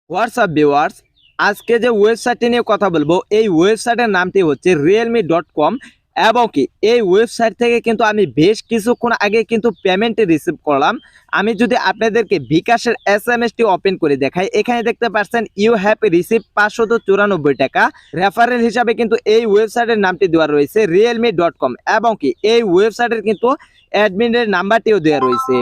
WhatsApp viewers, আজকে যে ওয়েবসাইটটি নিয়ে কথা বলবো এই ওয়েবসাইটের নামটি হচ্ছে realme.com। এবং কি এই ওয়েবসাইট থেকে কিন্তু আমি বেশ কিছুক্ষণ আগে কিন্তু পেমেন্টটি রিসিভ করলাম। আমি যদি আপনাদেরকে বিকাশের এসএমএসটি ওপেন করে দেখাই, এখানে দেখতে পাচ্ছেন ইউ হ্যাভ রিসিভ 594 টাকা। রেফারেল হিসাবে কিন্তু এই ওয়েবসাইটের নামটি দেওয়া রয়েছে realme.com। এবং কি এই ওয়েবসাইটের কিন্তু অ্যাডমিনের নাম্বারটিও দেওয়া রয়েছে।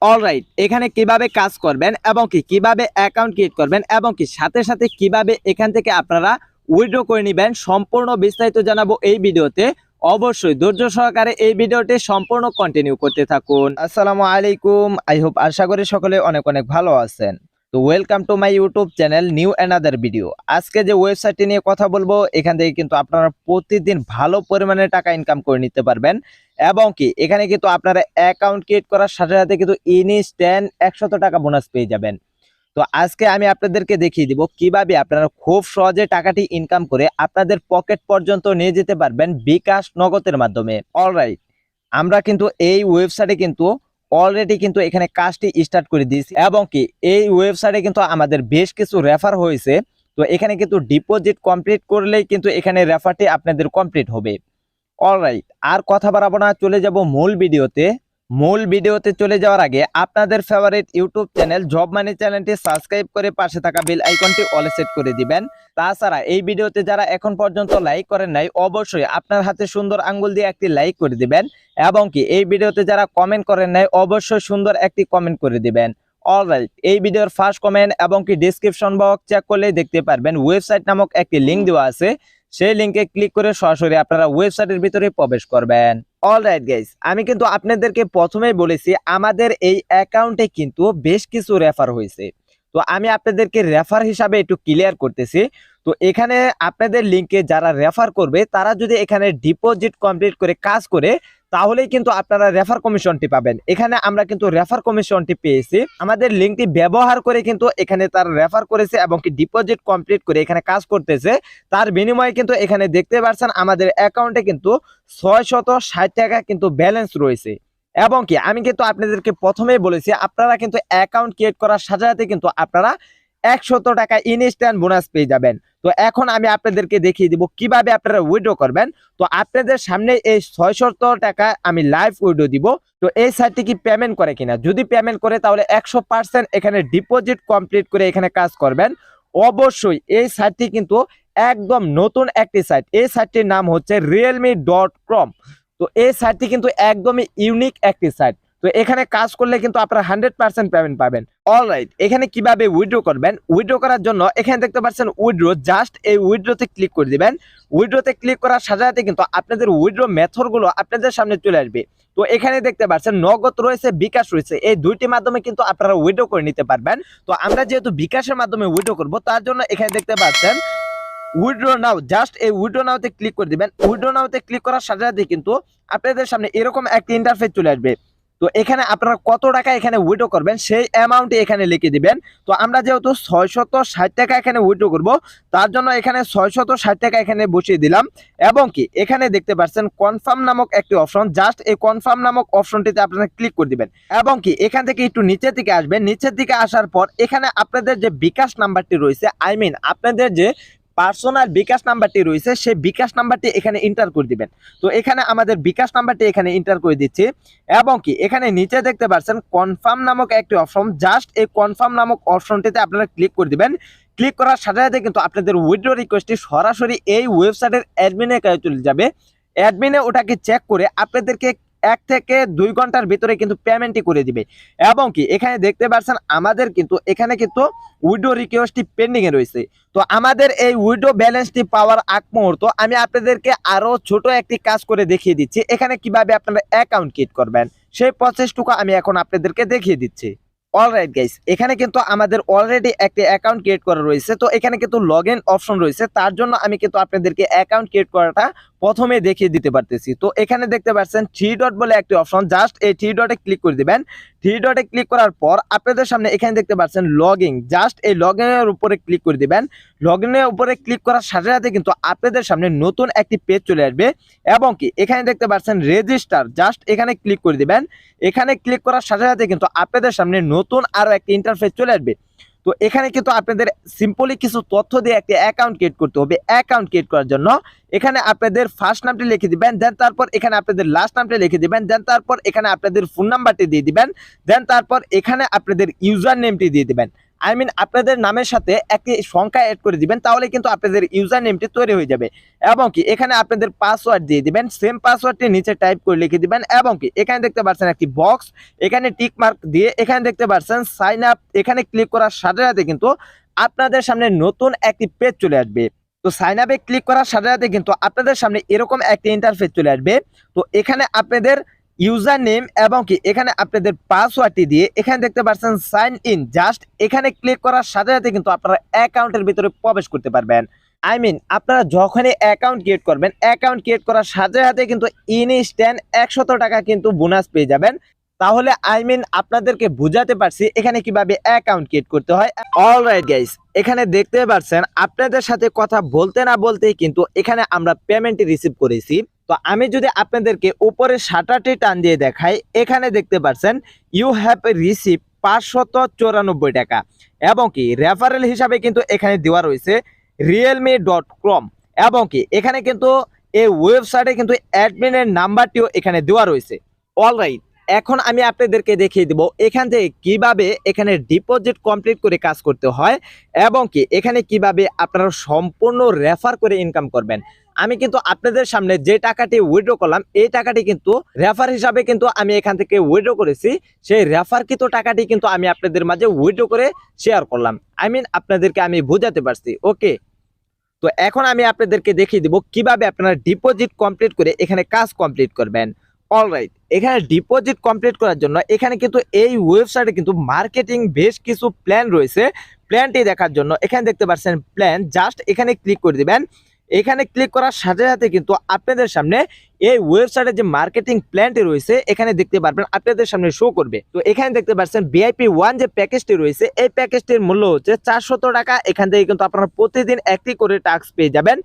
অলরাইট, এখানে কিভাবে কাজ করবেন এবং কিভাবে অ্যাকাউন্ট ক্রিয়েট করবেন এবং সাথে সাথে কিভাবে এখান থেকে আপনারা উইথড্র করে নেবেন সম্পূর্ণ বিস্তারিত জানাবো এই ভিডিওতে। অবশ্যই ধৈর্য সহকারে এই ভিডিওটি সম্পূর্ণ কন্টিনিউ করতে থাকুন। আসসালামু আলাইকুম, আই হোপ আশা করি সকলে অনেক অনেক ভালো আছেন। তো welcome to my YouTube channel new another video. আজকে যে ওয়েবসাইটটি নিয়ে কথা বলবো এখান থেকে কিন্তু আপনারা প্রতিদিন ভালো পরিমাণে টাকা ইনকাম করে নিতে পারবেন। এবং এখানে কিন্তু আপনারা অ্যাকাউন্ট ক্রিয়েট করার সাথে সাথে কিন্তু ইনস্ট্যান্ট 100 টাকা বোনাস পেয়ে যাবেন। তো আজকে আমি আপনাদেরকে দেখিয়ে দিব কিভাবে আপনারা খুব সহজে টাকাটি ইনকাম করে আপনাদের পকেট পর্যন্ত নিয়ে যেতে পারবেন বিকাশ নগদের মাধ্যমে। অলরাইট, আমরা কিন্তু এই ওয়েবসাইটে কিন্তু অলরেডি কিন্তু এখানে কাজটি স্টার্ট করে দিয়েছি এবং এই ওয়েবসাইটে কিন্তু আমাদের বেশ কিছু রেফার হয়েছে। তো এখানে কিন্তু ডিপোজিট কমপ্লিট করলেই কিন্তু এখানে রেফারটি আপনাদের কমপ্লিট হবে। অলরাইট, আর কথা বাড়াবো না, চলে যাব মূল ভিডিওতে চলে যাওয়ার আগে আপনাদের ফেভারিট ইউটিউব চ্যানেল জব মানি চ্যানেলটি সাবস্ক্রাইব করে পাশে থাকা বেল আইকনটি অল সেট করে দিবেন। তাছাড়া এই ভিডিওতে যারা এখন পর্যন্ত লাইক করেন নাই অবশ্যই আপনার হাতে সুন্দর আঙ্গুল দিয়ে একটি লাইক করে দিবেন এবং এই ভিডিওতে যারা কমেন্ট করেন নাই অবশ্যই সুন্দর একটি কমেন্ট করে দিবেন। অলরাইট, এই ভিডিওর ফার্স্ট কমেন্ট এবং ডেসক্রিপশন বক্স চেক করলেই দেখতে পারবেন ওয়েবসাইট নামক একটি লিংক দেওয়া আছে। সেই লিংকে ক্লিক করে সরাসরি আপনারা ওয়েবসাইটের ভিতরে প্রবেশ করবেন। অলরাইট গাইস, আমি কিন্তু আপনাদেরকে প্রথমেই বলেছি আমাদের এই অ্যাকাউন্টে কিন্তু বেশ কিছু রেফার হয়েছে। তো আমি আপনাদেরকে রেফার হিসাবে একটু ক্লিয়ার করতেছি। তো এখানে আপনাদের লিংকে যারা রেফার করবে তারা যদি এখানে ডিপোজিট কমপ্লিট করে কাজ করে তাহলেই কিন্তু আপনারা রেফার কমিশনটি পাবেন। এখানে আমরা কিন্তু রেফার কমিশনটি পেয়েছি আমাদের লিংকটি ব্যবহার করে, কিন্তু এখানে তার রেফার করেছে এবং ডিপোজিট কমপ্লিট করে এখানে কাজ করতেছে। তার বিনিময়ে কিন্তু এখানে দেখতে পাচ্ছেন আমাদের অ্যাকাউন্টে কিন্তু 660 টাকা কিন্তু ব্যালেন্স রয়েছে। এবং আমি কিন্তু আপনাদেরকে প্রথমেই বলেছি আপনারা কিন্তু অ্যাকাউন্ট ক্রিয়েট করার সাথে সাথে কিন্তু আপনারা 100 টাকা ইনস্ট্যান্ট বোনাস পেয়ে যাবেন। তো এখন আমি আপনাদেরকে দেখিয়ে দিব কিভাবে আপনারা উইথড্র করবেন। তো আপনাদের সামনে এই 600 টাকা আমি লাইভ উইথড্র দিব। তো এই সাইটটি কি পেমেন্ট করে কিনা, যদি পেমেন্ট করে তাহলে 100% এখানে ডিপোজিট কমপ্লিট করে এখানে কাজ করবেন। অবশ্যই এই সাইটটি কিন্তু একদম নতুন একটি সাইট। এই সাইটটির নাম হচ্ছে realme.com। তো এই সাইটটি কিন্তু একদমই ইউনিক একটি সাইট। তো এখানে কাজ করলে কিন্তু আপনারা 100% পেমেন্ট পাবেন। অলরাইট, এখানে কিভাবে উইথড্র করবেন, উইথড্র করার জন্য এখানে দেখতে পাচ্ছেন উইথড্র, জাস্ট এই উইথড্রতে ক্লিক করে দিবেন। উইথড্রতে ক্লিক করার সাথে সাথে কিন্তু আপনাদের উইথড্র মেথডগুলো আপনাদের সামনে চলে আসবে। তো এখানে দেখতে পাচ্ছেন নগদ রয়েছে, বিকাশ রয়েছে, এই দুইটি মাধ্যমে কিন্তু আপনারা উইথড্র করে নিতে পারবেন। তো আমরা যেহেতু বিকাশের মাধ্যমে উইথড্র করব তার জন্য এখানে দেখতে পাচ্ছেন উইথড্র নাও, জাস্ট এই উইথড্র নাওতে ক্লিক করে দিবেন। উইথড্র নাওতে ক্লিক করার সাথে সাথে কিন্তু আপনাদের সামনে এরকম একটা ইন্টারফেস চলে আসবে। তো এখানে আপনারা কত টাকা এখানে উইথড্র করবেন সেই অ্যামাউন্টে এখানে লিখে দিবেন। তো আমরা যেহেতু 660 টাকা এখানে উইথড্র করব তার জন্য এখানে 660 টাকা এখানে বসিয়ে দিলাম। এবং এখানে দেখতে পাচ্ছেন কনফার্ম নামক একটি অপশন, জাস্ট এই কনফার্ম নামক অপশনটিতে আপনারা ক্লিক করে দিবেন। এবং এখান থেকে একটু নিচের দিকে আসবেন। নিচের দিকে আসার পর এখানে আপনাদের যে বিকাশ নাম্বারটি রয়েছে, আপনাদের যে পার্সোনাল বিকাশ নাম্বারটি রয়েছে সেই বিকাশ নাম্বারটি এখানে এন্টার করে দিবেন। তো এখানে আমাদের বিকাশ নাম্বারটি এখানে এন্টার করে দিচ্ছি। এবং এখানে নিচে দেখতে পাচ্ছেন কনফার্ম নামক একটি অপশন, জাস্ট এই কনফার্ম নামক অপশনটিতে আপনারা ক্লিক করে দিবেন। ক্লিক করার সাথে সাথে কিন্তু আপনাদের উইথড্র রিকোয়েস্টটি সরাসরি এই ওয়েবসাইটের অ্যাডমিনের কাছে চলে যাবে। অ্যাডমিনে ওটাকে চেক করে আপনাদেরকে 1 থেকে 2 ঘন্টার ভিতরে কিন্তু পেমেন্টই করে দিবে। এবং এখানে দেখতে পাচ্ছেন আমাদের কিন্তু এখানে কিন্তু উইথড্র রিকোয়েস্টটি পেন্ডিং এ রয়েছে। তো আমাদের এই উইথড্র ব্যালেন্সটি পাওয়ার আগ মুহূর্ত আমি আপনাদেরকে আরো ছোট একটি কাজ করে দেখিয়ে দিচ্ছি। এখানে কিভাবে আপনারা অ্যাকাউন্ট ক্রিয়েট করবেন সেই প্রসেসটুকু আমি এখন আপনাদেরকে দেখিয়ে দিচ্ছি। অলরাইট গাইস, এখানে কিন্তু আমাদের অলরেডি একটি অ্যাকাউন্ট ক্রিয়েট করা রয়েছে। তো এখানে কিন্তু লগইন অপশন রয়েছে, তার জন্য আমি কিন্তু আপনাদেরকে অ্যাকাউন্ট ক্রিয়েট করাটা প্রথমে দেখিয়ে দিতে পারতেছি। তো এখানে দেখতে পাচ্ছেন 3 ডট বলে একটি অপশন, জাস্ট এই 3 ডটে ক্লিক করে দিবেন। 3 ডটে ক্লিক করার পর আপনাদের সামনে এখানে দেখতে পাচ্ছেন লগইন, জাস্ট এই লগইনের উপরে ক্লিক করে দিবেন। লগইনের উপরে ক্লিক করার সাথে সাথে কিন্তু আপনাদের সামনে নতুন একটি পেজ চলে আসবে। এবং এখানে দেখতে পাচ্ছেন রেজিস্টার, জাস্ট এখানে ক্লিক করে দিবেন। এখানে ক্লিক করার সাথে সাথে কিন্তু আপনাদের সামনে নতুন আরো একটি ইন্টারফেস চলে আসবে। তো এখানে কিন্তু আপনাদের সিম্পলি কিছু তথ্য দিয়ে একটি অ্যাকাউন্ট ক্রিয়েট করতে হবে। অ্যাকাউন্ট ক্রিয়েট করার জন্য এখানে আপনাদের ফার্স্ট নামটি লিখে দিবেন, দেন তারপর এখানে আপনাদের লাস্ট নামটি লিখে দিবেন, দেন তারপর এখানে আপনাদের ফোন নাম্বারটি দিয়ে দিবেন, দেন তারপর এখানে আপনাদের ইউজার নেমটি দিয়ে দিবেন। আপনাদের নামের সাথে একটি সংখ্যা অ্যাড করে দিবেন, তাহলে কিন্তু আপনাদের ইউজার নেমটি তৈরি হয়ে যাবে। এবং কি এখানে আপনাদের পাসওয়ার্ড দিয়ে দিবেন, সেম পাসওয়ার্ডটি নিচে টাইপ করে লিখে দিবেন। এবং কি এখানে দেখতে পাচ্ছেন একটি বক্স, এখানে টিক মার্ক দিয়ে এখানে দেখতে পাচ্ছেন সাইন আপ, এখানে ক্লিক করার সাথে সাথে কিন্তু আপনাদের সামনে নতুন একটি পেজ চলে আসবে। তো সাইন আপে ক্লিক করার সাথে সাথে কিন্তু আপনাদের সামনে এরকম একটি ইন্টারফেস চলে আসবে। তো এখানে আপনাদের ইউজার নেম এবং কি এখানে আপনাদের পাসওয়ার্ডটি দিয়ে এখানে দেখতে পাচ্ছেন সাইন ইন, জাস্ট এখানে ক্লিক করার সাথে সাথে কিন্তু আপনারা অ্যাকাউন্টের ভিতরে প্রবেশ করতে পারবেন। আপনারা যখনই অ্যাকাউন্ট ক্রিয়েট করবেন, অ্যাকাউন্ট ক্রিয়েট করার সাথে সাথে কিন্তু ইনস্ট্যান্ট 100 টাকা কিন্তু বোনাস পেয়ে যাবেন। তাহলে আপনাদেরকে বুঝাতে পারছি এখানে কিভাবে অ্যাকাউন্ট ক্রিয়েট করতে হয়। অলরাইট গাইস, এখানে দেখতে পাচ্ছেন আপনাদের সাথে কথা বলতে না বলতেই কিন্তু এখানে আমরা পেমেন্টটি রিসিভ করেছি। তো আমি যদি আপনাদেরকে উপরে শাটারটি টান দিয়ে দেখাই, এখানে দেখতে পাচ্ছেন ইউ হ্যাভ রিসিভ 594 টাকা এবং কি রেফারেল হিসাবে কিন্তু এখানে দেওয়া রয়েছে realme.com এবং কি এখানে কিন্তু এই ওয়েবসাইটে কিন্তু অ্যাডমিনের নাম্বারটিও এখানে দেওয়া রয়েছে। অলরাইট, এখন আমি আপনাদেরকে দেখিয়ে দেব এখান থেকে কিভাবে এখানে ডিপোজিট কমপ্লিট করে কাজ করতে হয় এবং কি এখানে কিভাবে আপনারা সম্পূর্ণ রেফার করে ইনকাম করবেন। আমি কিন্তু আপনাদের সামনে যে টাকাটি উইথড্র করলাম, এই টাকাটি কিন্তু রেফার হিসাবে কিন্তু আমি এখান থেকে উইথড্র করেছি। সেই রেফারকৃত টাকাটি কিন্তু আমি আপনাদের মাঝে উইথড্র করে শেয়ার করলাম। আপনাদেরকে আমি বোঝাতে পারছি। ওকে, তো এখন আমি আপনাদেরকে দেখিয়ে দিব কিভাবে আপনারা ডিপোজিট কমপ্লিট করে এখানে কাজ কমপ্লিট করবেন। অলরাইট, এখানে ডিপোজিট কমপ্লিট করার জন্য এখানে কিন্তু এই ওয়েবসাইটে কিন্তু মার্কেটিং বেশ কিছু প্ল্যান রয়েছে। প্ল্যানটি দেখার জন্য এখানে দেখতে পাচ্ছেন প্ল্যান, জাস্ট এখানে ক্লিক করে দিবেন। এখানে ক্লিক করার সাথে সাথে কিন্তু আপনাদের সামনে এই ওয়েবসাইটে যে মার্কেটিং প্ল্যানটি রয়েছে এখানে দেখতে পারবেন, আপনাদের সামনে শো করবে। তো এখানে দেখতে পাচ্ছেন VIP 1 যে প্যাকেজটি রয়েছে, এই প্যাকেজটির মূল্য হচ্ছে 400 টাকা। এখান থেকে কিন্তু আপনারা প্রতিদিন একটি করে টাস্ক পেয়ে যাবেন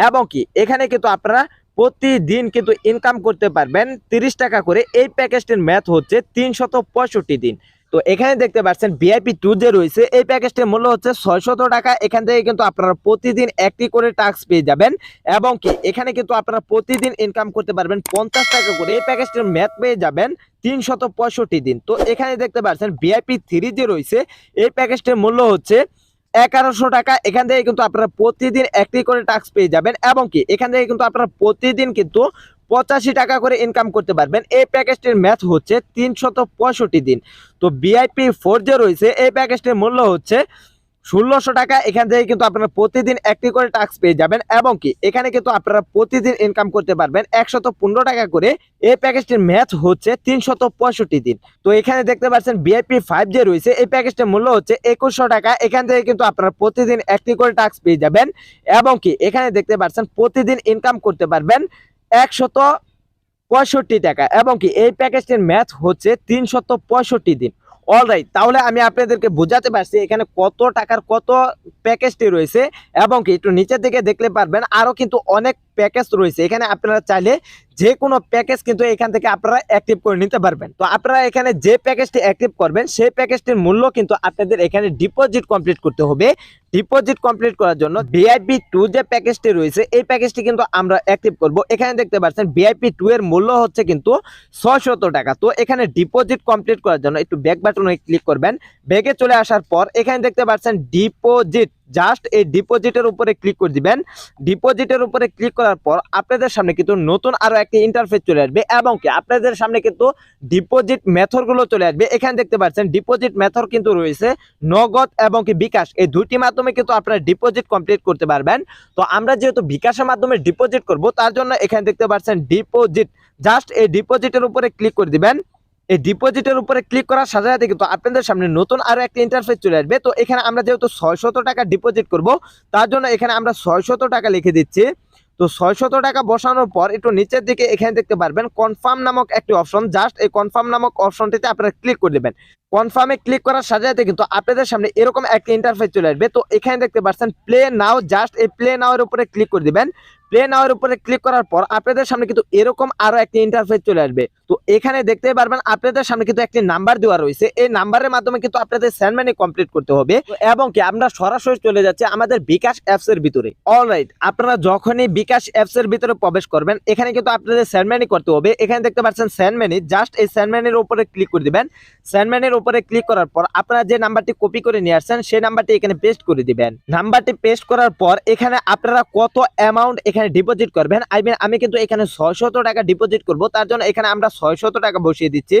এবং কি এখানে কিন্তু আপনারা প্রতিদিন কিন্তু ইনকাম করতে পারবেন 30 টাকা করে। এই প্যাকেজটির ম্যাথ হচ্ছে 365 দিন। তো এখানে দেখতে পাচ্ছেন VIP 2 যে রয়েছে, এই প্যাকেজটির মূল্য হচ্ছে 600 টাকা। এখান থেকে কিন্তু আপনারা প্রতিদিন একটি করে টাস্ক পেয়ে যাবেন এবং কি এখানে কিন্তু আপনারা প্রতিদিন ইনকাম করতে পারবেন 50 টাকা করে। এই প্যাকেজটির ম্যাথ পেয়ে যাবেন 365 দিন। তো এখানে দেখতে পাচ্ছেন VIP 3 যে রয়েছে, এই প্যাকেজটির মূল্য হচ্ছে 1100 টাকা। এখান থেকে কিন্তু আপনারা প্রতিদিন একটি করে টাস্ক পেয়ে যাবেন এবং কি এখান থেকে কিন্তু আপনারা প্রতিদিন কিন্তু 85 টাকা করে ইনকাম করতে পারবেন। এই প্যাকেজটির ম্যাথ হচ্ছে 365 দিন। তো VIP 4 যে রয়েছে, এই প্যাকেজটির মূল্য হচ্ছে 1600 টাকা। এখান থেকে কিন্তু আপনারা প্রতিদিন একটি করে টাস্ক পেয়ে যাবেন এবং কি এখানে কিন্তু আপনারা প্রতিদিন ইনকাম করতে পারবেন 115 টাকা করে। এই প্যাকেজটির ম্যাথ হচ্ছে 365 দিন। তো এখানে দেখতে পাচ্ছেন VIP 5 যে রয়েছে, এই প্যাকেজটির মূল্য হচ্ছে 2100 টাকা। এখান থেকে কিন্তু আপনারা প্রতিদিন একটি করে টাস্ক পেয়ে যাবেন এবং কি এখানে দেখতে পাচ্ছেন প্রতিদিন ইনকাম করতে পারবেন 165 টাকা এবং কি এই প্যাকেজটির ম্যাথ হচ্ছে 365 দিন। অলরাইট, তাহলে আমি আপনাদেরকে বোঝাতে পারছি এখানে কত টাকার কত প্যাকেজটি রয়েছে এবং কি একটু নিচের দিকে দেখলে পারবেন আরো কিন্তু অনেক প্যাকেজ রয়েছে। এখানে আপনারা চাইলে যে কোনো প্যাকেজ কিন্তু এখান থেকে আপনারা অ্যাক্টিভ করে নিতে পারবেন। তো আপনারা এখানে যে প্যাকেজটি অ্যাক্টিভ করবেন সেই প্যাকেজটির মূল্য কিন্তু আপনাদের এখানে ডিপোজিট কমপ্লিট করতে হবে। ডিপোজিট কমপ্লিট করার জন্য VIP 2 যে প্যাকেজটি রয়েছে, এই প্যাকেজটি কিন্তু আমরা অ্যাক্টিভ করব। এখানে দেখতে পাচ্ছেন VIP 2 এর মূল্য হচ্ছে কিন্তু 600 টাকা। তো এখানে ডিপোজিট কমপ্লিট করার জন্য একটু ব্যাক বাটনে ক্লিক করবেন। ব্যাকে চলে আসার পর এখানে দেখতে পাচ্ছেন ডিপোজিট, জাস্ট এই ডিপোজিটের উপরে ক্লিক করে দিবেন। ডিপোজিটের উপরে ক্লিক করার পর আপনাদের সামনে কিন্তু নতুন আরো একটি ইন্টারফেস চলে আসবে এবং কি আপনাদের সামনে কিন্তু ডিপোজিট মেথড গুলো চলে আসবে। এখানে দেখতে পাচ্ছেন ডিপোজিট মেথড কিন্তু রয়েছে নগদ এবং কি বিকাশ, এই দুইটি মাধ্যমে কিন্তু আপনারা ডিপোজিট কমপ্লিট করতে পারবেন। তো আমরা যেহেতু বিকাশের মাধ্যমে ডিপোজিট করব, তার জন্য এখানে দেখতে পাচ্ছেন ডিপোজিট, জাস্ট এই ডিপোজিটের উপরে ক্লিক করে দিবেন। এই ডিপোজিটের উপরে ক্লিক করার সাথে সাথে কিন্তু আপনাদের সামনে নতুন আরো একটা ইন্টারফেস চলে আসবে। তো এখানে আমরা যেহেতু 600 টাকা ডিপোজিট করব, তার জন্য এখানে আমরা 600 টাকা লিখে দিচ্ছি। তো 600 টাকা বসানোর পর একটু নিচের দিকে এখানে দেখতে পারবেন কনফার্ম নামক একটি অপশন, জাস্ট এই কনফার্ম নামক অপশনটিতে আপনারা ক্লিক করে দেবেন। কনফার্মে ক্লিক করার সাথে সাথে কিন্তু আপনাদের সামনে এরকম একটা ইন্টারফেস চলে আসবে। তো এখানে দেখতে পাচ্ছেন প্লে নাও, জাস্ট এই প্লে নাও এর উপরে ক্লিক করে দিবেন। প্লে নাও এর উপরে ক্লিক করার পর আপনাদের সামনে কিন্তু এরকম আরো একটি ইন্টারফেস চলে আসবে। তো এখানে দেখতে পারবেন আপনাদের সামনে কিন্তু একটি নাম্বার দেওয়া রয়েছে, এই নাম্বারের মাধ্যমে কিন্তু আপনাদের সেন্ড মানি কমপ্লিট করতে হবে এবং কি আমরা সরাসরি চলে যাচ্ছে আমাদের বিকাশ অ্যাপস এর ভিতরে। অলরাইট, আপনারা যখনই বিকাশ অ্যাপস এর ভিতরে প্রবেশ করবেন এখানে কিন্তু আপনাদের সেন্ড মানি করতে হবে। এখানে দেখতে পাচ্ছেন সেন্ড মানি, জাস্ট এই সেন্ড মানির উপরে ক্লিক করে দিবেন। সেন্ড মানির উপরে ক্লিক করার পর আপনারা যে নাম্বারটি কপি করে নিয়ে আসছেন সেই নাম্বারটি এখানে পেস্ট করে দিবেন। নাম্বারটি পেস্ট করার পর এখানে আপনারা কত অ্যামাউন্ট এখানে ডিপোজিট করবেন, আমি কিন্তু এখানে 600 টাকা ডিপোজিট করব, তার জন্য এখানে আমরা 600 টাকা বসিয়ে দিচ্ছি।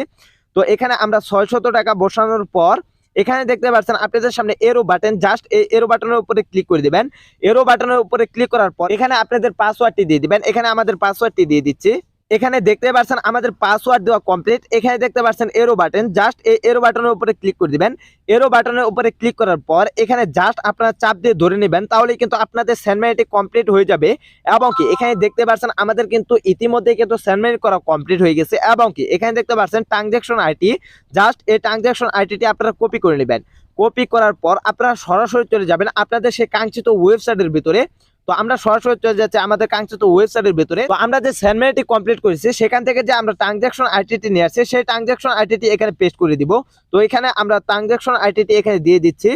তো এখানে আমরা 600 টাকা বসানোর পর এখানে দেখতে পাচ্ছেন আপনাদের সামনে এরো বাটন, জাস্ট এই এরো বাটনের উপরে ক্লিক করে দিবেন। এরো বাটনের উপরে ক্লিক করার পর এখানে আপনাদের পাসওয়ার্ডটি দিয়ে দিবেন। এখানে আমাদের পাসওয়ার্ডটি দিয়ে দিচ্ছি। এখানে দেখতে পাচ্ছেন আমাদের পাসওয়ার্ড দেওয়া কমপ্লিট। এখানে দেখতে পাচ্ছেন এরো বাটন, জাস্ট এই এরো বাটনের উপরে ক্লিক করে দিবেন। এরো বাটনের উপরে ক্লিক করার পর এখানে জাস্ট আপনারা চাপ দিয়ে ধরে নেবেন, তাহলেই কিন্তু আপনাদের সেন্ড মানিটি কমপ্লিট হয়ে যাবে। এবং কি এখানে দেখতে পাচ্ছেন আমাদের কিন্তু ইতিমধ্যে কিন্তু সেন্ড মানি করা কমপ্লিট হয়ে গেছে। এবং কি এখানে দেখতে পাচ্ছেন ট্রানজাকশন আইডি, জাস্ট এই ট্রানজাকশন আইডিটি আপনারা কপি করে নেবেন। কপি করার পর আপনারা সরাসরি চলে যাবেন আপনাদের সেই কাঙ্ক্ষিত ওয়েবসাইটের ভিতরে। তো আমরা সরাসরি চলে যাচ্ছি আমাদের কাঙ্ক্ষিত ওয়েবসাইটের ভিতরে। তো আমরা যে সেন্ড মানিটি কমপ্লিট করেছি সেখান থেকে যে আমরা ট্রানজাকশন আইডিটি নিয়ে আসছি সেই ট্রানজাকশন আইডিটি এখানে পেস্ট করে দিব। তো এখানে আমরা ট্রানজাকশন আইডিটি এখানে দিয়ে দিচ্ছি।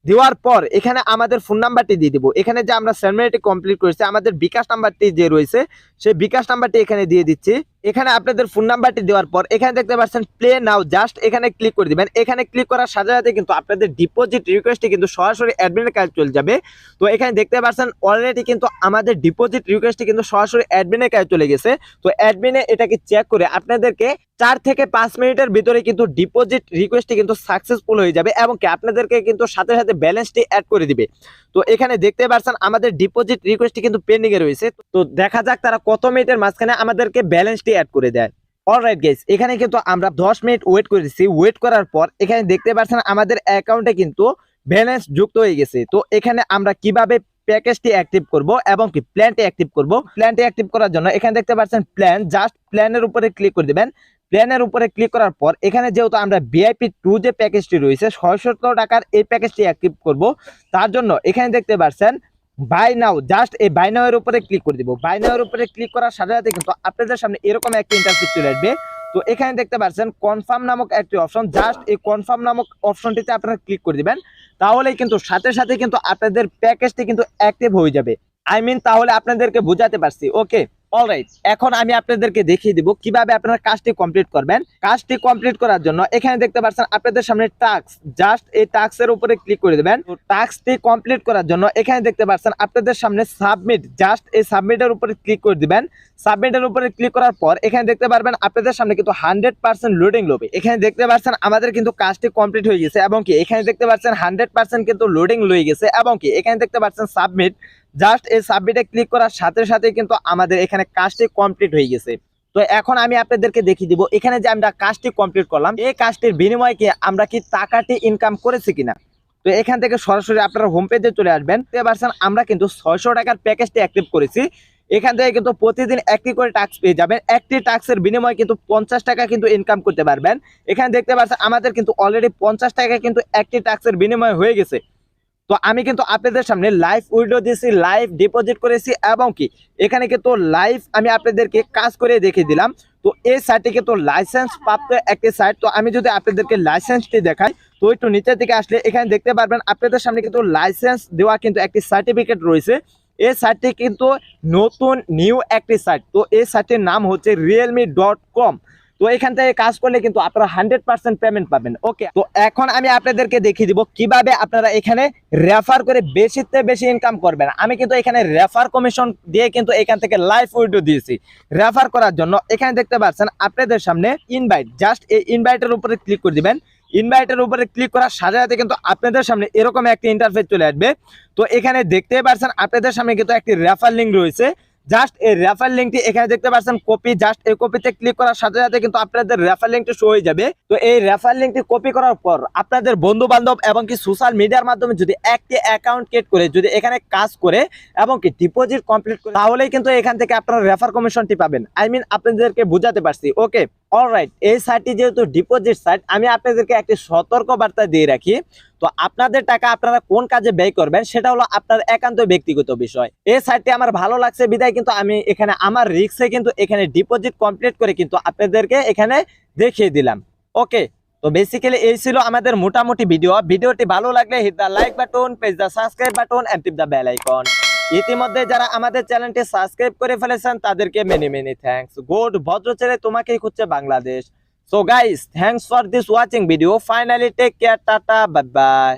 দেওয়ার পর এখানে আমাদের ফোন নাম্বারটি দিয়ে দিব। এখানে যে আমরা সেন্ড মানিটি কমপ্লিট করেছি আমাদের বিকাশ নাম্বারটি যে রয়েছে সেই বিকাশ নাম্বারটি এখানে দিয়ে দিচ্ছি। এখানে আপনাদের ফোন নাম্বারটি দেওয়ার পর এখানে দেখতে পাচ্ছেন প্লে নাও, জাস্ট এখানে ক্লিক করে দিবেন। এখানে ক্লিক করার সাথে সাথে কিন্তু আপনাদের ডিপোজিট রিকোয়েস্টটি কিন্তু সরাসরি অ্যাডমিনের কাছে চলে যাবে। তো এখানে দেখতে পাচ্ছেন অলরেডি কিন্তু আমাদের ডিপোজিট রিকোয়েস্টটি কিন্তু সরাসরি অ্যাডমিনের কাছে চলে গেছে। তো অ্যাডমিনে এটাকে চেক করে আপনাদেরকে 4 থেকে 5 মিনিটের ভিতরে কিন্তু ডিপোজিট রিকোয়েস্টটি কিন্তু সাকসেসফুল হয়ে যাবে এবং কি আপনাদেরকে কিন্তু সাথে সাথে ব্যালেন্সটি অ্যাড করে দিবে। তো এখানে দেখতে পাচ্ছেন আমাদের ডিপোজিট রিকোয়েস্টটি কিন্তু পেন্ডিং এ রয়েছে। তো দেখা যাক তারা কত মিনিটের মাঝখানে আমাদেরকে ব্যালেন্সটি অ্যাড করে দেয়। অলরাইট গাইস, এখানে কিন্তু আমরা 10 মিনিট ওয়েট করেছি। ওয়েট করার পর এখানে দেখতে পাচ্ছেন আমাদের অ্যাকাউন্টে কিন্তু ব্যালেন্স যুক্ত হয়ে গেছে। তো এখানে আমরা কিভাবে প্যাকেজটি অ্যাক্টিভ করব এবং কি প্ল্যানটি অ্যাক্টিভ করব, প্ল্যানটি অ্যাক্টিভ করার জন্য এখানে দেখতে পাচ্ছেন প্ল্যান, জাস্ট প্ল্যানের উপরে ক্লিক করে দিবেন। প্ল্যানের উপরে ক্লিক করার পর এখানে যেহেতু আমরা ভিআইপি 2 যে প্যাকেজটি রয়েছে 600 টাকার এই প্যাকেজটি অ্যাক্টিভ করব, তার জন্য এখানে দেখতে পাচ্ছেন বাই নাও, জাস্ট এই বাই নাও এর উপরে ক্লিক করে দিব। বাই নাও এর উপরে ক্লিক করার সাথে সাথে কিন্তু আপনাদের সামনে এরকম একটা ইন্টারফেস চলে আসবে। তো এখানে দেখতে পাচ্ছেন কনফার্ম নামক একটি অপশন, জাস্ট এই কনফার্ম নামক অপশনটিতে আপনারা ক্লিক করে দিবেন। তাহলেই কিন্তু সাথে সাথে কিন্তু আপনাদের প্যাকেজটি কিন্তু অ্যাক্টিভ হয়ে যাবে। তাহলে আপনাদেরকে বোঝাতে পারছি। ওকে, অলরাইট, এখন আমি আপনাদেরকে দেখিয়ে দিব কিভাবে আপনারা কাজটি কমপ্লিট করবেন। কাজটি কমপ্লিট করার জন্য এখানে দেখতে পাচ্ছেন আপনাদের সামনে টাস্ক, জাস্ট এই টাস্কের উপরে ক্লিক করে দিবেন। তো টাস্কটি কমপ্লিট করার জন্য এখানে দেখতে পাচ্ছেন আপনাদের সামনে সাবমিট, জাস্ট এই সাবমিটের উপরে ক্লিক করে দিবেন। সাবমিটের উপরে ক্লিক করার পর এখানে দেখতে পারবেন আপনাদের সামনে কিন্তু 100% লোডিং লবে। এখানে দেখতে পাচ্ছেন আমাদের কিন্তু কাজটি কমপ্লিট হয়ে গেছে এবং কি এখানে দেখতে পাচ্ছেন 100% কিন্তু লোডিং লয়ে গেছে এবং কি এখানে দেখতে পাচ্ছেন সাবমিট, জাস্ট এই সাবমিটে ক্লিক করার সাথে সাথে কিন্তু আমাদের এখানে কাজটি কমপ্লিট হয়ে গেছে। তো এখন আমি আপনাদেরকে দেখিয়ে দিব এখানে যে আমরা কাজটি কমপ্লিট করলাম এই কাজটির বিনিময়ে কি আমরা কি টাকাটি ইনকাম করেছি কিনা। তো এখান থেকে সরাসরি আপনারা হোম পেজে চলে আসবেন। দেখতে পাচ্ছেন আমরা কিন্তু 600 টাকার প্যাকেজটি অ্যাক্টিভ করেছি। এখান থেকে কিন্তু প্রতিদিন একটি করে টাস্ক পেয়ে যাবেন। একটি টাস্কের বিনিময়ে কিন্তু 50 টাকা কিন্তু ইনকাম করতে পারবেন। এখানে দেখতে পাচ্ছেন আমাদের কিন্তু অলরেডি 50 টাকা কিন্তু একটি টাস্কের বিনিময়ে হয়ে গেছে। তো আমি কিন্তু আপনাদের সামনে লাইভ উইড্রো দিয়েছি, লাইভ ডিপোজিট করেছি এবং কি এখানে কিন্তু লাইভ আমি আপনাদেরকে কাজ করে দেখিয়ে দিলাম। তো এই সাইটটি কিন্তু লাইসেন্স প্রাপ্ত একটি সাইট। তো আমি যদি আপনাদেরকে লাইসেন্সটি দেখাই, তো একটু নিচের দিকে আসলে এখানে দেখতে পারবেন আপনাদের সামনে কিন্তু লাইসেন্স দেওয়া কিন্তু একটি সার্টিফিকেট রয়েছে। এই সাইটটি কিন্তু নতুন নিউ একটি সাইট। তো এই সাইটটির নাম হচ্ছে realme.com। তো এখান থেকে কাজ করলে কিন্তু আপনারা 100% পেমেন্ট পাবেন। ওকে, তো এখন আমি আপনাদেরকে দেখিয়ে দিব কিভাবে আপনারা এখানে রেফার করে বেশিতে বেশি ইনকাম করবেন। আমি কিন্তু এখানে রেফার কমিশন দিয়ে কিন্তু এখান থেকে লাইভ উইড্রো দিয়েছি। রেফার করার জন্য এখানে দেখতে পাচ্ছেন আপনাদের সামনে ইনভাইট, জাস্ট এই ইনভাইটের উপরে ক্লিক করে দিবেন। ইনভাইটের উপরে ক্লিক করার সাথে সাথে কিন্তু আপনাদের সামনে এরকম একটি ইন্টারফেস চলে আসবে। তো এখানে দেখতে পাচ্ছেন আপনাদের সামনে কিন্তু একটি রেফার লিঙ্ক রয়েছে। জাস্ট এই রেফার লিঙ্কটি এখানে দেখতে পাচ্ছেন কপি, জাস্ট এই কপিতে ক্লিক করার সাথে সাথে কিন্তু আপনাদের রেফার লিঙ্কটি শো হয়ে যাবে। তো এই রেফার লিঙ্কটি কপি করার পর আপনাদের বন্ধু বান্ধব এবং কি সোশ্যাল মিডিয়ার মাধ্যমে যদি একটি অ্যাকাউন্ট ক্রিয়েট করে যদি এখানে কাজ করে এবং কি ডিপোজিট কমপ্লিট করে, তাহলেই কিন্তু এখান থেকে আপনারা রেফার কমিশনটি পাবেন। আপনাদেরকে বুঝাতে পারছি। ওকে। অলরাইট, এই সাইটটি যেহেতু ডিপোজিট সাইট, আমি আপনাদেরকে একটি সতর্ক বার্তা দিয়ে রাখি। তো আপনাদের টাকা আপনারা কোন কাজে ব্যয় করবেন সেটা হলো আপনার একান্ত ব্যক্তিগত বিষয়। এই সাইটটি আমার ভালো লাগছে বিধায় কিন্তু আমি এখানে আমার রিস্কে কিন্তু এখানে ডিপোজিট কমপ্লিট করে কিন্তু আপনাদেরকে এখানে দেখিয়ে দিলাম। ওকে, তো বেসিক্যালি এই ছিল আমাদের মোটামুটি ভিডিওটি ভালো লাগলে hit the like button, press the subscribe button and tip the bell icon. ইতিমধ্যে যারা আমাদের চ্যানেলটি সাবস্ক্রাইব করে ফেলেছেন তাদেরকে মেনি মেনি থ্যাঙ্কস। গুড, ভদ্র ছেলে তোমাকেই খুঁজছে Bangladesh. So guys, thanks for this watching video. Finally take care, tata, bye by.